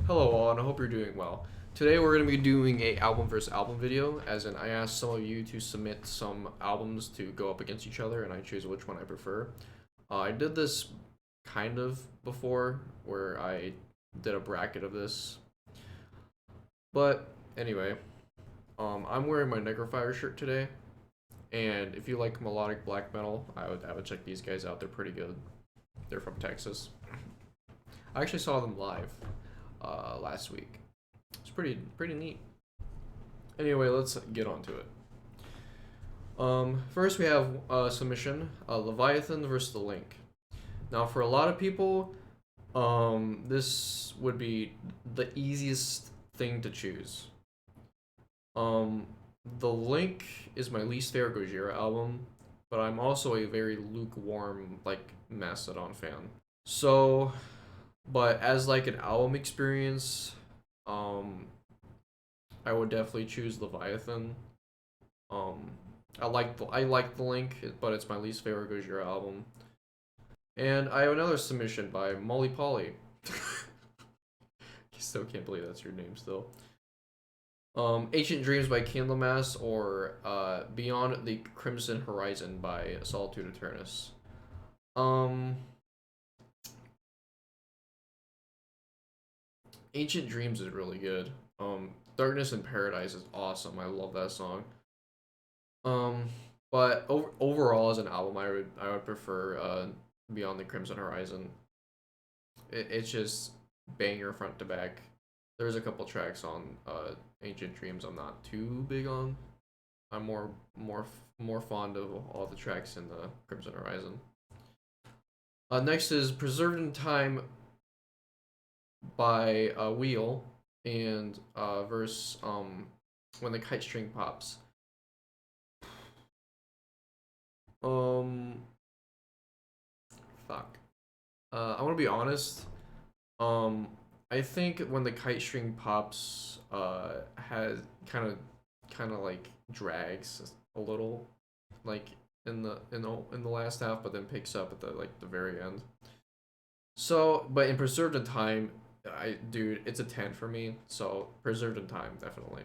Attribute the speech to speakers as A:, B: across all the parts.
A: Hello all, and I hope you're doing well. Today we're going to be doing a album versus album video, as in I asked some of you to submit some albums to go up against each other, and I choose which one I prefer. I did this kind of before, where I did a bracket of this. But anyway, I'm wearing my Necrofire shirt today, and if you like melodic black metal, I would check these guys out. They're pretty good. They're from Texas. I actually saw them live last week. It's pretty neat. Anyway, let's get on to it. First we have submission, Leviathan versus the Link. Now, for a lot of people, this would be the easiest thing to choose. The Link is my least favorite Gojira album, but I'm also a very lukewarm like Mastodon fan. So, but as like an album experience, um, I would definitely choose Leviathan. Um, I like the Link, but it's my least favorite Gojira album. And I have another submission by Molly Polly. I still can't believe that's your name still. Ancient Dreams by Candlemass or Beyond the Crimson Horizon by Solitude Eternus. Um, Ancient Dreams is really good. Darkness in Paradise is awesome. I love that song. Um, but overall as an album, I would prefer Beyond the Crimson Horizon. It's just banger front to back. There's a couple tracks on Ancient Dreams I'm not too big on. I'm more fond of all the tracks in the Crimson Horizon. Next is Preserved in Time by Wheel and verse When the Kite String Pops. Um, fuck. I want to be honest. Um, I think when the kite string pops, has kind of like drags a little, like in the last half, but then picks up at the very end. So, but in Preserved in Time, dude, it's a 10 for me. So Preserved in Time, definitely.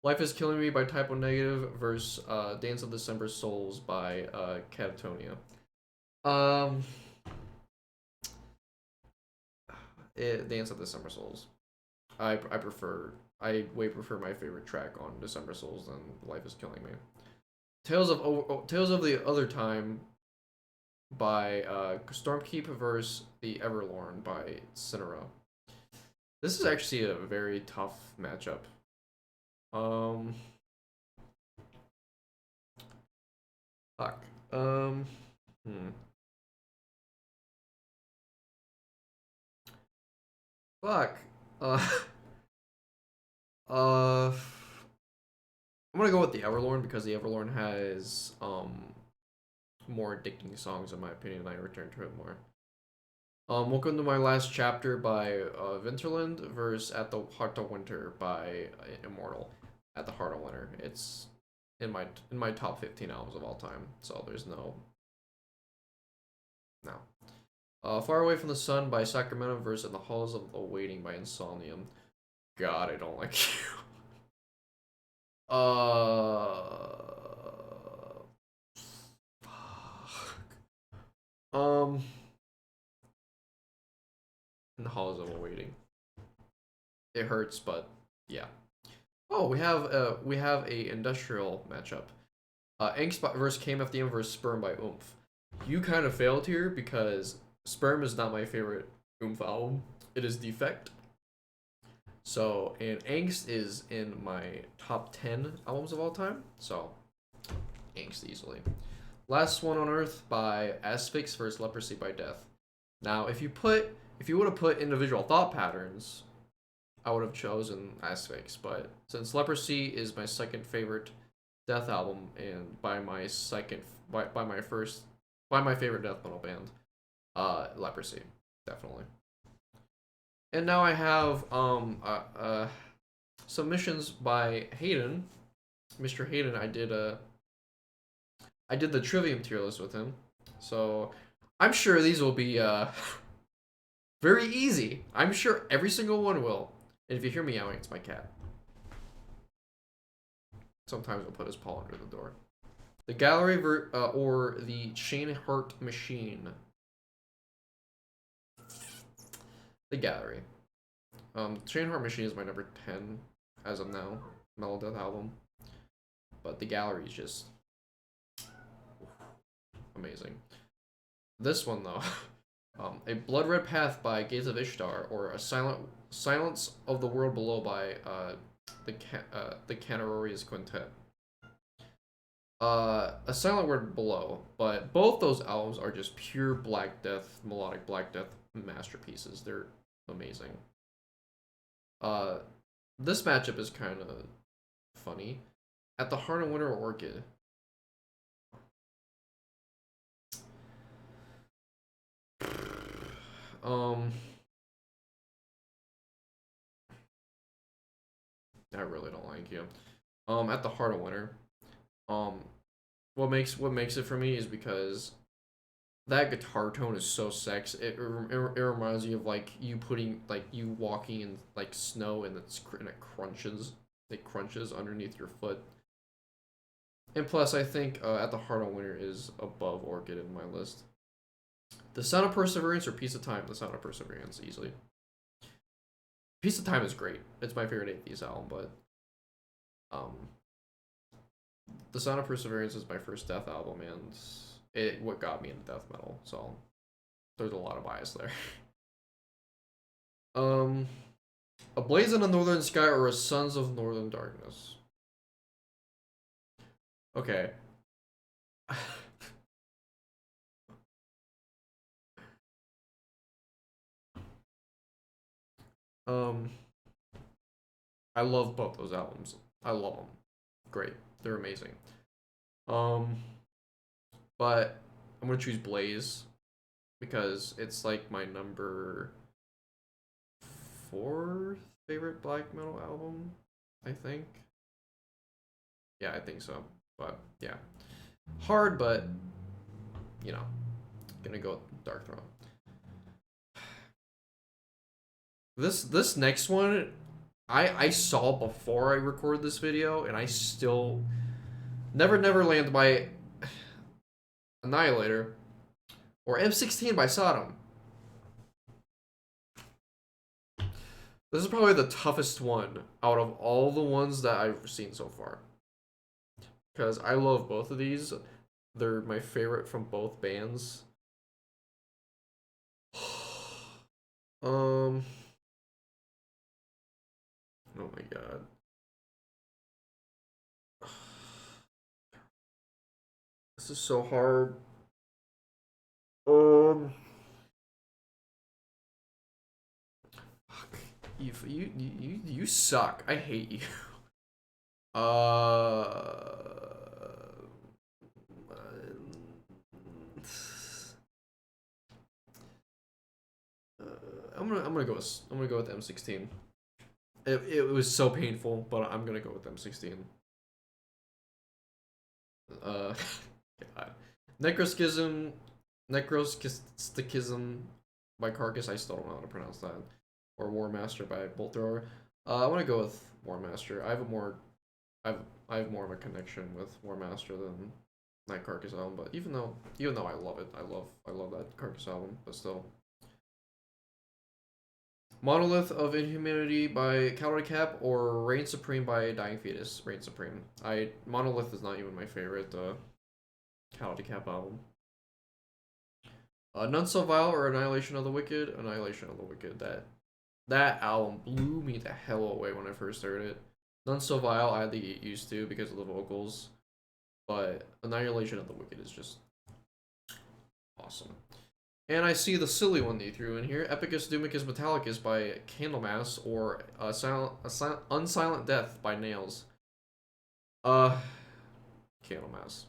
A: Life is Killing Me by Typo Negative versus Dance of December Souls by Catatonia. Um, Dance of December Souls. I way prefer my favorite track on December Souls than Life is Killing Me. Tales of the Other Time by Stormkeep versus The Everlorn by Cinera. This is actually a very tough matchup. Um, fuck. Hmm. Fuck. Uh, uh, I'm gonna go with the Everlorn because the Everlorn has more addicting songs in my opinion. I return to it more. Welcome to My Last Chapter by Winterland versus At the Heart of Winter by Immortal. At the Heart of Winter. It's in my top 15 albums of all time. So there's no. Far Away from the Sun by Sacramento versus In the Halls of the Waiting by Insomnium. God, I don't like you. Fuck. Um, In the Halls of Waiting. It hurts, but yeah. Oh, we have a industrial matchup. Angst versus KMFDM versus Sperm by Oomph. You kind of failed here because Sperm is not my favorite Oomph album. It is Defect. So, and Angst is in my top 10 albums of all time. So, Angst easily. Last One on Earth by Asphyx versus Leprosy by Death. Now, if you would have put individual thought patterns, I would have chosen Asphyx, but since Leprosy is my second favorite Death album and by my favorite death metal band, Leprosy, definitely. And now I have submissions by Hayden, Mr. Hayden. I did the Trivium tier list with him, so I'm sure these will be Very easy. I'm sure every single one will. And if you hear meowing, it's my cat. Sometimes he'll put his paw under the door. The gallery or the Chain Heart Machine. The gallery. Chain Heart Machine is my number 10 as of now. Metal Death album. But the gallery is just amazing. This one though, A Blood Red Path by Gates of Ishtar, or a Silence of the World Below by the Canarorius Quintet. A Silent Word Below, but both those albums are just pure Black Death, melodic Black Death masterpieces. They're amazing. This matchup is kind of funny. At the Heart of Winter Orchid. I really don't like you. At the Heart of Winter. What makes it for me is because that guitar tone is so sex. It reminds me of like you walking in like snow and it crunches. It crunches underneath your foot. And plus, I think At the Heart of Winter is above Orchid in my list. The Sound of Perseverance or Piece of Time? The Sound of Perseverance, easily. Piece of Time is great. It's my favorite Atheist album, but The Sound of Perseverance is my first death album, and what got me into death metal. So there's a lot of bias there. A Blaze in the Northern Sky or a Sons of Northern Darkness? Okay. I love both those albums. I love them. Great. They're amazing. But I'm gonna choose Blaze because it's like my number 4 favorite black metal album, I think. Yeah, I think so. But yeah, hard, but you know, gonna go with Dark Throne. This next one, I saw before I recorded this video, and I still Never Neverland by Annihilator or M16 by Sodom. This is probably the toughest one out of all the ones that I've seen so far. Because I love both of these. They're my favorite from both bands. Oh my god. This is so hard. Fuck. You suck. I hate you. I'm gonna go with M16. It was so painful, but I'm gonna go with M16. God. Necroschism by Carcass. I still don't know how to pronounce that. Or War Master by Bolt Thrower. I want to go with War Master. I have more of a connection with War Master than that Carcass album. But even though I love it, I love that Carcass album. But still. Monolith of Inhumanity by Calorie Cap or Reign Supreme by Dying Fetus. Reign Supreme. Monolith is not even my favorite Calorie Cap album. None So Vile or Annihilation of the Wicked. Annihilation of the Wicked. That album blew me the hell away when I first heard it. None So Vile I had to get used to because of the vocals. But Annihilation of the Wicked is just awesome. And I see the silly one they threw in here. Epicus Doomicus Metallicus by Candlemass or Unsilent Death by Nails. Candlemass.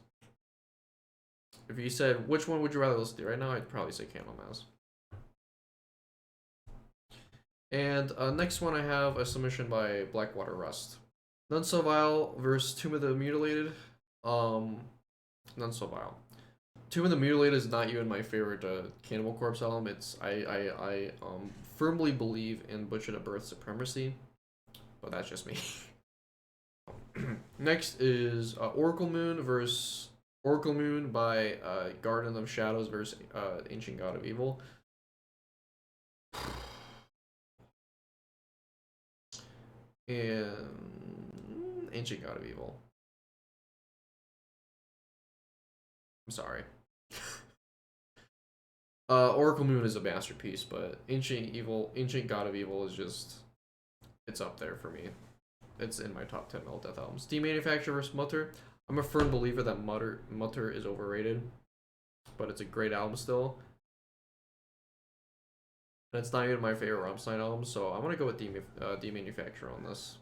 A: If you said, which one would you rather listen to right now, I'd probably say Candlemass. And next one I have a submission by Blackwater Rust. None So Vile versus Tomb of the Mutilated. None So Vile. Tomb of the Mutilated is not even my favorite Cannibal Corpse album. It's I firmly believe in Butchered at Birth supremacy, but that's just me. Next is Oracle Moon versus Oracle Moon by Garden of Shadows versus Ancient God of Evil. And Ancient God of Evil. I'm sorry. Oracle Moon is a masterpiece, but Ancient God of Evil is just, it's up there for me. It's in my top 10 metal death albums. Steam Manufacturer vs. Mutter. I'm a firm believer that Mutter is overrated, but it's a great album still. And it's not even my favorite Rammstein album, so I'm gonna go with D Manufacturer on this.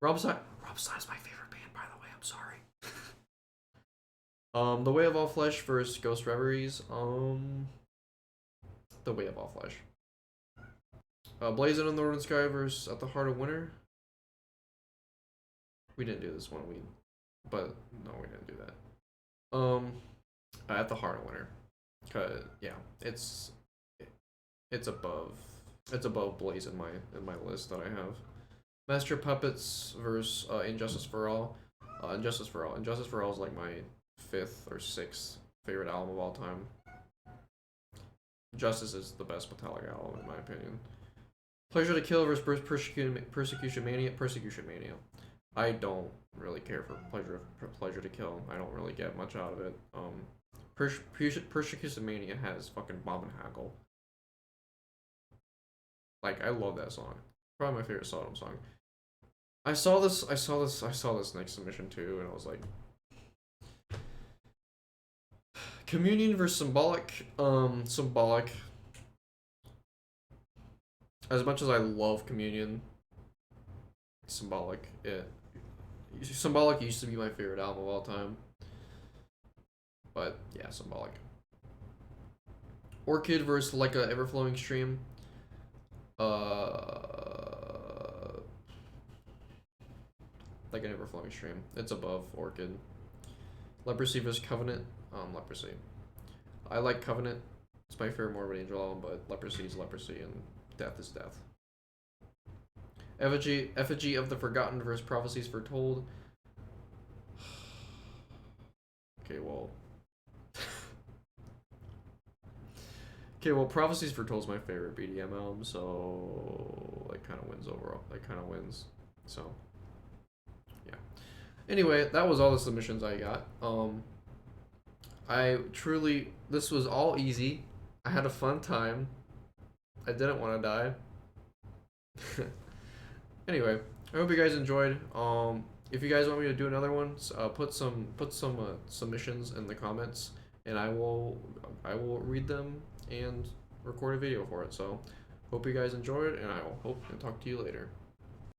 A: Rammstein is my favorite band, by the way. I'm sorry. The Way of All Flesh versus Ghost Reveries. The Way of All Flesh. Blazing in the Northern Sky versus At the Heart of Winter. We didn't do this one, but no, we didn't do that. At the Heart of Winter, cause yeah, it's above Blaze in my list that I have. Master Puppets versus Injustice for All. Injustice for All is like my 5th or 6th favorite album of all time. Justice is the best Metallica album in my opinion. Pleasure to Kill versus Persecution Mania. I don't really care for Pleasure to Kill. I don't really get much out of it. Persecution Mania has fucking Bob and Hackle. Like, I love that song. Probably my favorite Sodom song. I saw this next submission too, and I was like, Communion versus Symbolic. Symbolic. As much as I love Communion, Symbolic used to be my favorite album of all time. But yeah, Symbolic. Orchid versus Like a Everflowing Stream. Like an Everflowing Stream. It's above Orchid. Leprosy vs. Covenant. Leprosy. I like Covenant. It's my favorite Morbid Angel album, but Leprosy is Leprosy and Death is Death. Effigy of the Forgotten versus Prophecies Foretold. Okay, well. Okay, well, Prophecies Foretold is my favorite BDM album, so it kind of wins overall. It kind of wins. So, yeah. Anyway, that was all the submissions I got. This was all easy. I had a fun time. I didn't want to die. Anyway, I hope you guys enjoyed. If you guys want me to do another one, put some submissions in the comments, and I will read them and record a video for it. So, hope you guys enjoyed, and I will hope and talk to you later.